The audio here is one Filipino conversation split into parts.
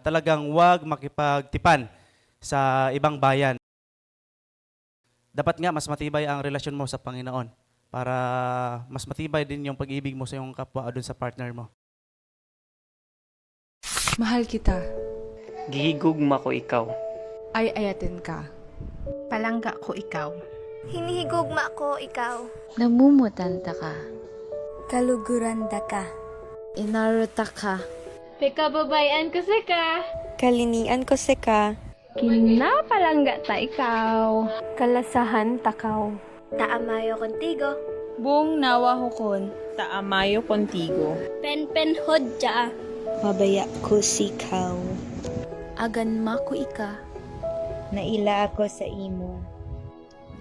Talagang huwag makipagtipan sa ibang bayan. Dapat nga mas matibay ang relasyon mo sa Panginoon para mas matibay din yung pag-ibig mo sa iyong kapwa doon sa partner mo. Mahal kita. Gihigugma ko ikaw. Ay-ayatin ka. Palangga ko ikaw. Hinihigugma ko ikaw. Namumutanta ka. Kaluguranda ka. Inaruta ka. Pikababayan ko sa ka. Kalinian ko si ka. Kinapalangga ta ikaw. Kalasahan takaw. Taamayo kontigo. Buong nawa hukon. Taamayo contigo. Pen hodja. Mabaya ko si kaw. Aganma ko ika. Naila ako sa imo.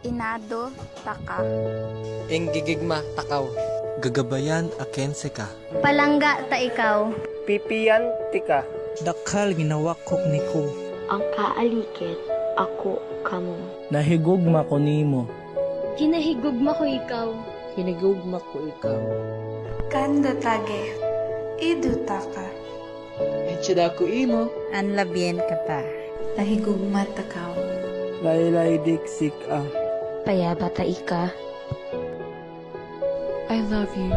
Inado taka. Enggigigma takaw. Gagabayan akense ka. Palangga ta ikaw. Pipiyan tika. Dakal ginawakok ni ko. Ang kaalikit, ako kamo. Nahigugma ko nimo. Kinahigugma ko ikaw. Hinigugma ko ikaw. Kanda tage. Idutaka. Hitsada ko imo. Anlabien ka ta. Nahigugma takaw. Laylay diksik ah. Payabata ika. I love you.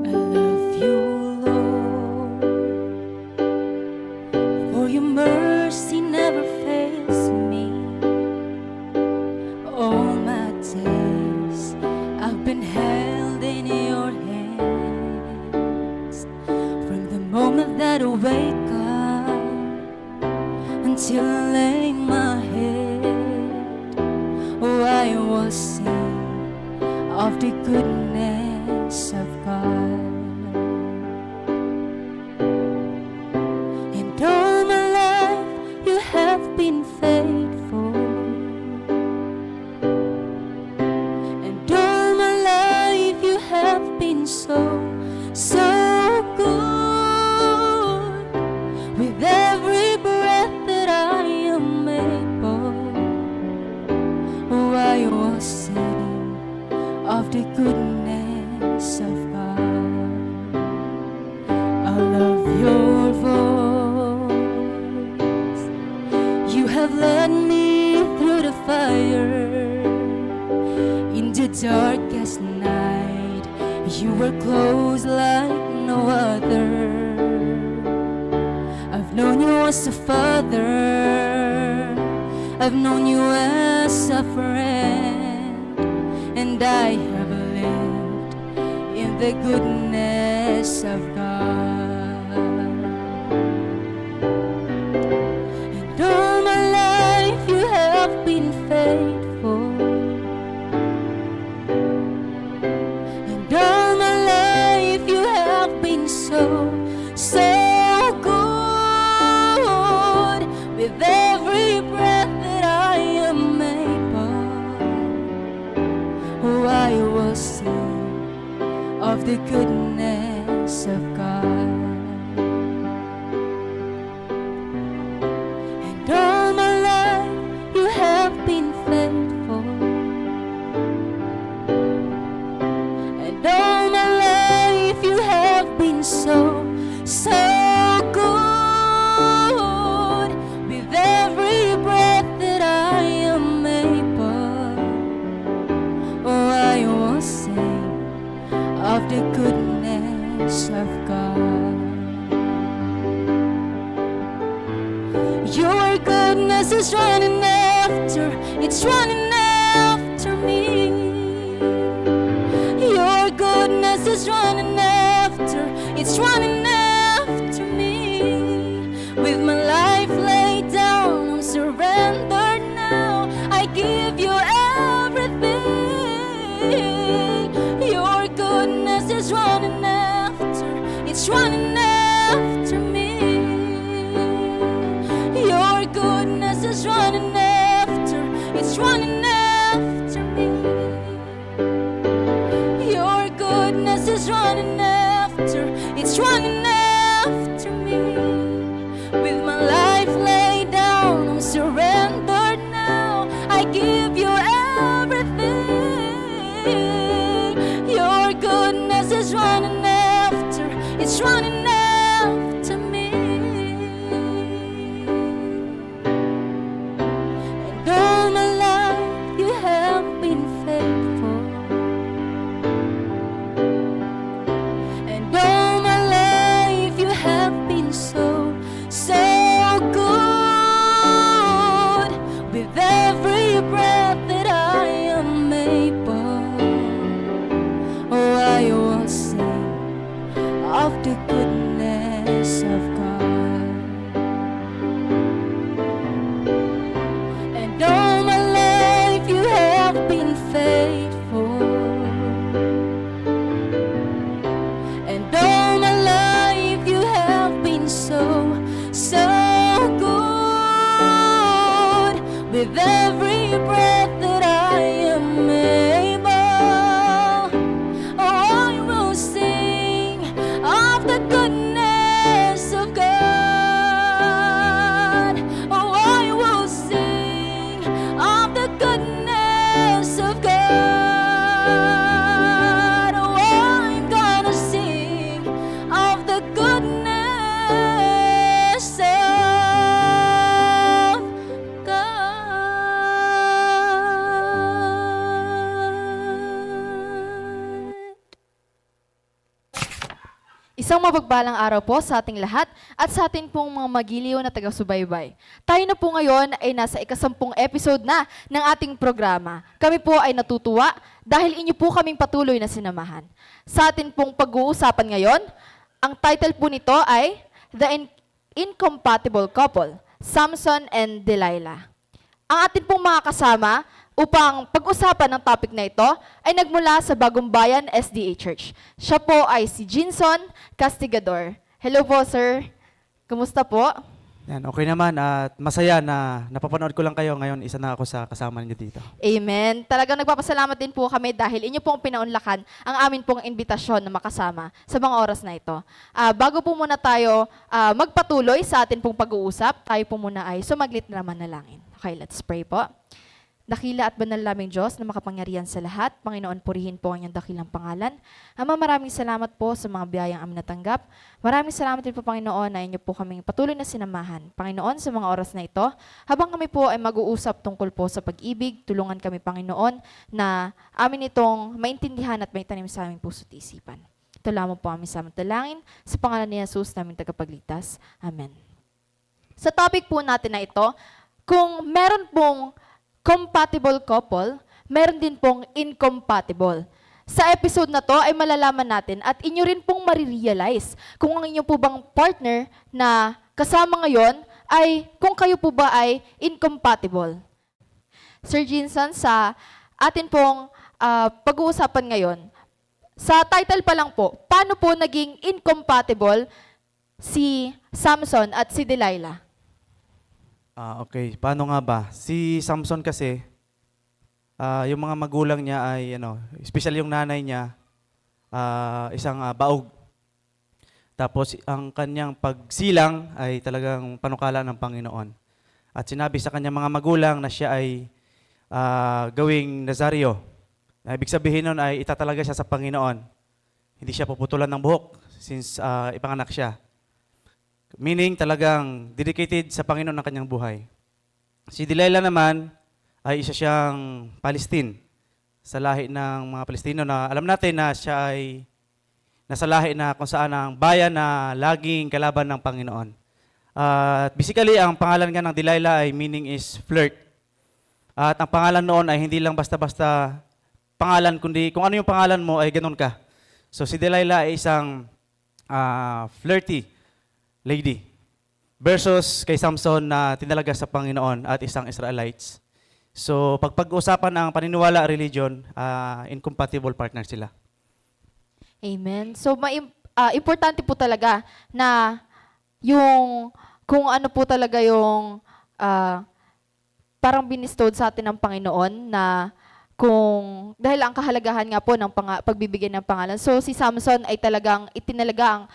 I love you, Lord, for your mercy never fails me. All my days I've been held in your hands, from the moment that I wake up until I lay my head. Oh, I will sing of the goodness of God. And all my life you have been faithful. And all my life you have been so good. With every breath that I am able, oh, I will sing of the goodness of God. I love your voice. You have led me through the fire. In the darkest night, you were close like no other. I've known you as a father. I've known you as a friend. And I have lived in the goodness of God. And all my life you have been faithful. And all my life you have been so good. With every breath that I am able, oh, I will sing of the goodness of God. And all my life you have been faithful. And all my life you have been so good. With every breath that I am able, oh, I will sing of the goodness of God. Your goodness is running after, it's running after me. Your goodness is running after, it's running after me. With my life laid down, I'm surrendered now. I give you everything. Your goodness is running after, it's running after me. Your goodness is running after, it's running after me. Your goodness is running running after, it's running after me. With my life laid down, I'm surrendered now. I give you everything. Your goodness is running after, it's running after me. And all my life you have been faithful. And all my life you have been so, so good. With every breath that I am able, oh, I will sing of the goodness of God. And all my life you have been faithful. And all my life you have been so, so good. With every breath that I am able, oh, I will sing of the goodness of God. Oh, I will sing of the goodness of God. Oh, I'm gonna sing of the goodness of God. Isang mapagpalang araw po sa ating lahat at sa ating pong mga magiliw na taga-subaybay. Tayo na po ngayon ay nasa ika-10 episode na ng ating programa. Kami po ay natutuwa dahil inyo po kaming patuloy na sinamahan. Sa ating pong pag-uusapan ngayon, ang title po nito ay The Incompatible Couple, Samson and Delilah. Ang ating pong mga kasama upang pag-usapan ng topic na ito ay nagmula sa Bagong Bayan SDA Church. Siya po ay si Jinson Castigador. Hello po, sir. Kumusta po? Yan, okay naman at masaya na napapanood ko lang kayo ngayon. Isa na ako sa kasama niyo dito. Amen. Talagang nagpapasalamat din po kami dahil inyo pong pinaunlakan ang amin pong imbitasyon na makasama sa mga oras na ito. Bago po muna tayo magpatuloy sa atin pong pag-uusap, tayo po muna ay sumaglit na naman nalangin. Okay, let's pray po. Dakila at banal naming Diyos na makapangyarihan sa lahat, Panginoon, purihin po ang iyong dakilang pangalan. Ama, maraming salamat po sa mga biyayang amin natanggap. Maraming salamat din po, Panginoon, na inyo po kaming patuloy na sinamahan. Panginoon, sa mga oras na ito, habang kami po ay mag-uusap tungkol po sa pag-ibig, tulungan kami, Panginoon, na amin itong maintindihan at maitanim sa aming puso't isipan. Ito lamang po aming samantalangin sa pangalan ni Jesus, naming tagapagligtas. Amen. Sa topic po natin na ito, kung meron pong compatible couple, meron din pong incompatible. Sa episode na to ay malalaman natin at inyo rin pong marirealize kung ang inyo po bang partner na kasama ngayon ay kung kayo po ba ay incompatible. Sir Jinson, sa atin pong pag-uusapan ngayon, sa title pa lang po, paano po naging incompatible si Samson at si Delilah? Okay, paano nga ba? Si Samson kasi, yung mga magulang niya ay, especially yung nanay niya, isang baog. Tapos, ang kanyang pagsilang ay talagang panukala ng Panginoon. At sinabi sa kanyang mga magulang na siya ay gawing Nazario. Ibig sabihin nun ay itatalaga siya sa Panginoon. Hindi siya puputulan ng buhok since ipanganak siya. Meaning talagang dedicated sa Panginoon ng kanyang buhay. Si Delilah naman ay isa siyang Palestine. Sa lahi ng mga Palestino na alam natin na siya ay nasa lahi na kung saan ang bayan na laging kalaban ng Panginoon. Basically, ang pangalan nga ng Delilah ay meaning is flirt. At ang pangalan noon ay hindi lang basta-basta pangalan, kundi kung ano yung pangalan mo ay ganun ka. So si Delilah ay isang flirty lady versus kay Samson na tinalaga sa Panginoon at isang Israelites. So pag-usapan ang paniniwala, religion, incompatible partner sila. Amen. So importante po talaga na yung kung ano po talaga yung parang binistowed sa atin ng Panginoon na kung dahil ang kahalagahan nga po ng pagbibigay ng pangalan. So si Samson ay talagang itinalaga ang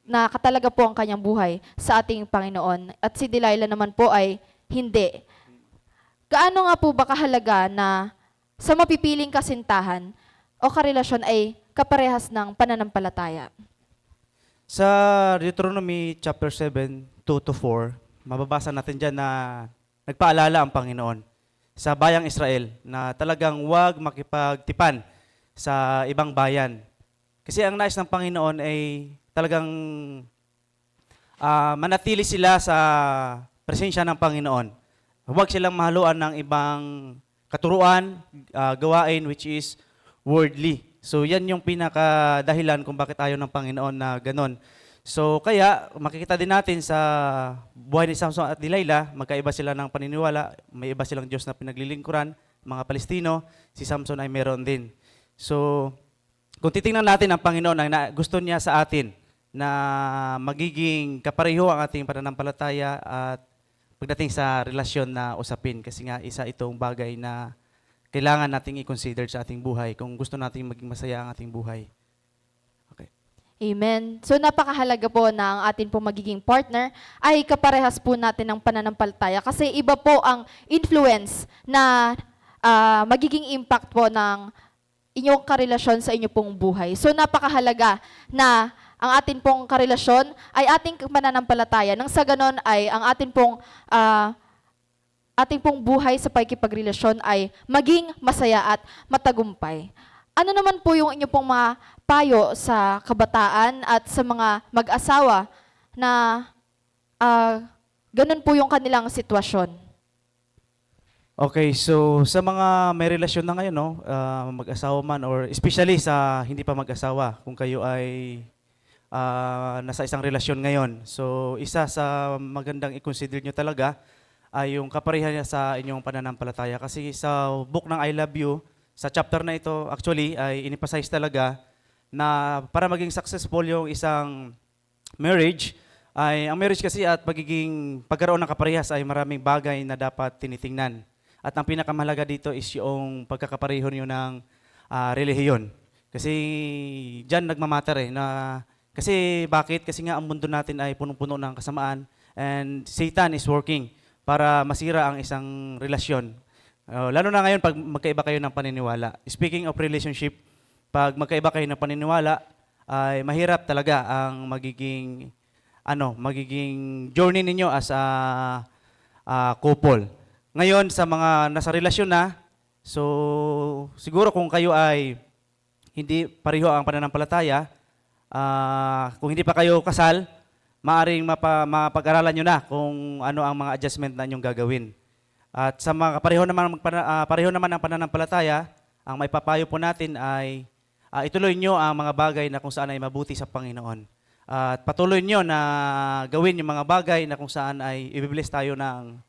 nakatalaga po ang kanyang buhay sa ating Panginoon. At si Delilah naman po ay hindi. Gaano nga po ba kahalaga na sa mapipiling kasintahan o karelasyon ay kaparehas ng pananampalataya? Sa Deuteronomy chapter 7, 2-4, mababasa natin dyan na nagpaalala ang Panginoon sa bayang Israel na talagang huwag makipagtipan sa ibang bayan. Kasi ang nais ng Panginoon ay talagang manatili sila sa presensya ng Panginoon. Huwag silang mahaluan ng ibang katuruan, gawain which is worldly. So yan yung pinakadahilan kung bakit ayaw ng Panginoon na ganon. So kaya makikita din natin sa buhay ni Samson at Delilah, magkaiba sila ng paniniwala, may iba silang Diyos na pinaglilingkuran, mga Palestino, si Samson ay meron din. So kung titingnan natin ang Panginoon, ang gusto niya sa atin na magiging kapareho ang ating pananampalataya at pagdating sa relasyon na usapin, kasi nga isa itong bagay na kailangan nating i-consider sa ating buhay kung gusto nating maging masaya ang ating buhay. Okay. Amen. So napakahalaga po na ang atin po magiging partner ay kaparehas po natin ng pananampalataya kasi iba po ang influence na magiging impact po ng inyong karelasyon sa inyong pong buhay. So napakahalaga na ang atin pong karelasyon ay ating pananampalataya. Nang sa ganon ay ang atin pong buhay sa pakikipagrelasyon ay maging masaya at matagumpay. Ano naman po yung inyo pong mga payo sa kabataan at sa mga mag-asawa na ganun po yung kanilang sitwasyon? Okay, so sa mga may relasyon na ngayon, no, mag-asawa man or especially sa hindi pa mag-asawa, kung kayo ay nasa isang relasyon ngayon. So isa sa magandang i-consider nyo talaga ay yung kaparehan niya sa inyong pananampalataya. Kasi sa book ng I Love You, sa chapter na ito, actually, ay in-emphasize talaga na para maging successful yung isang marriage, ay ang marriage kasi at pagkaroon ng kaparehas ay maraming bagay na dapat tinitingnan. At ang pinakamahalaga dito is yung pagkakapareho nyo ng relihiyon. Kasi dyan nagmamatter kasi bakit? Kasi nga ang mundo natin ay punong-puno ng kasamaan and Satan is working para masira ang isang relasyon. Lalo na ngayon pag magkaiba kayo ng paniniwala. Speaking of relationship, pag magkaiba kayo ng paniniwala, ay mahirap talaga ang magiging journey ninyo as a couple. Ngayon sa mga nasa relasyon na, so siguro kung kayo ay hindi pareho ang pananampalataya, kung hindi pa kayo kasal, maaring mapag-aralan nyo na kung ano ang mga adjustment na inyong gagawin. At sa mga pareho naman ang pananampalataya, ang may papayo po natin ay ituloy nyo ang mga bagay na kung saan ay mabuti sa Panginoon. At patuloy nyo na gawin yung mga bagay na kung saan ay i-bless tayo ng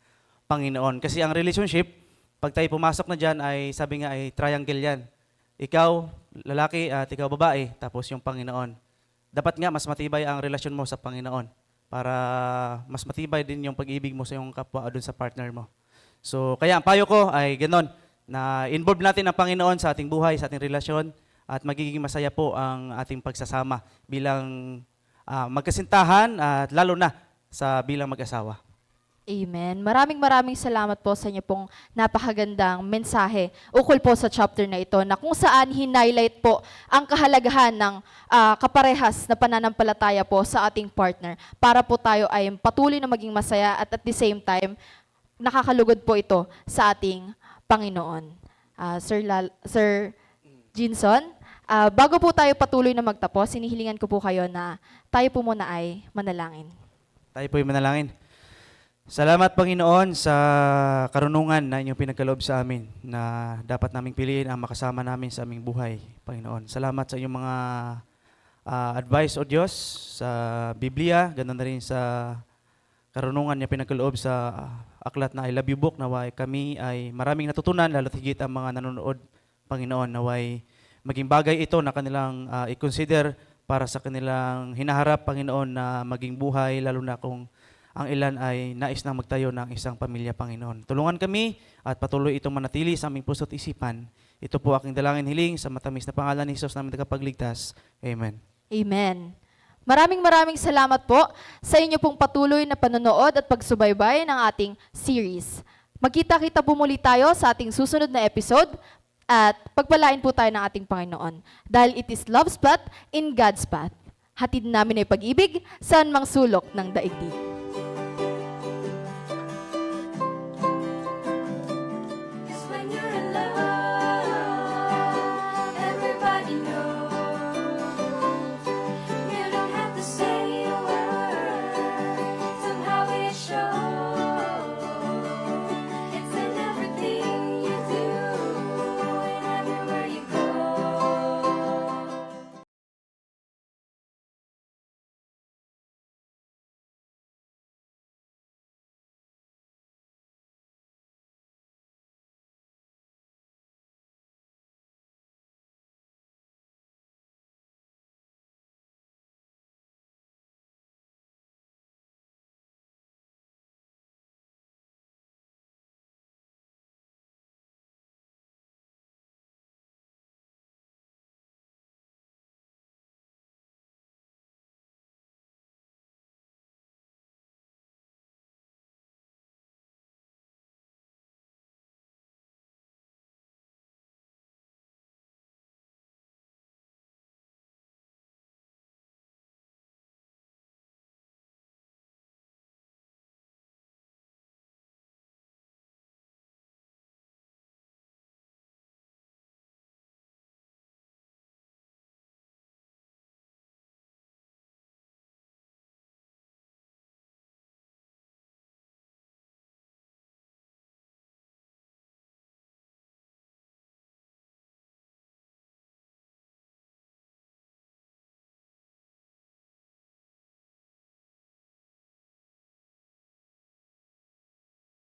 Panginoon. Kasi ang relationship, pag tayo pumasok na dyan, ay sabi nga ay triangle yan. Ikaw, lalaki, at ikaw, babae, tapos yung Panginoon. Dapat nga mas matibay ang relasyon mo sa Panginoon para mas matibay din yung pag-ibig mo sa iyong kapwa doon sa partner mo. So, kaya ang payo ko ay ganon, na involve natin ang Panginoon sa ating buhay, sa ating relasyon, at magiging masaya po ang ating pagsasama bilang magkasintahan at lalo na sa bilang mag-asawa. Amen. Maraming salamat po sa inyo pong napakagandang mensahe ukol po sa chapter na ito na kung saan hinighlight po ang kahalagahan ng kaparehas na pananampalataya po sa ating partner para po tayo ay patuloy na maging masaya at the same time nakakalugod po ito sa ating Panginoon. Sir Jinson, bago po tayo patuloy na magtapos, sinihilingan ko po kayo na tayo po muna ay manalangin. Tayo po ay manalangin. Salamat, Panginoon, sa karunungan na inyong pinagkaloob sa amin na dapat naming piliin ang makasama namin sa aming buhay, Panginoon. Salamat sa inyong mga advice, O Diyos, sa Biblia, ganoon na rin sa karunungan niya pinagkaloob sa aklat na I Love You book, naway kami ay maraming natutunan, lalo't higit ang mga nanonood, Panginoon, naway maging bagay ito na kanilang i-consider para sa kanilang hinaharap, Panginoon, na maging buhay, lalo na kung ang ilan ay nais na magtayo ng isang pamilya, Panginoon. Tulungan kami at patuloy itong manatili sa aming puso't isipan. Ito po aking dalangin hiling sa matamis na pangalan ni Jesus namin tagapagligtas. Amen. Amen. Maraming salamat po sa inyo pong patuloy na panonood at pagsubaybay ng ating series. Magkita-kita po muli tayo sa ating susunod na episode at pagpalain po tayo ng ating Panginoon. Dahil it is love's path in God's path. Hatid namin ay pag-ibig saan mang sulok ng daigdig.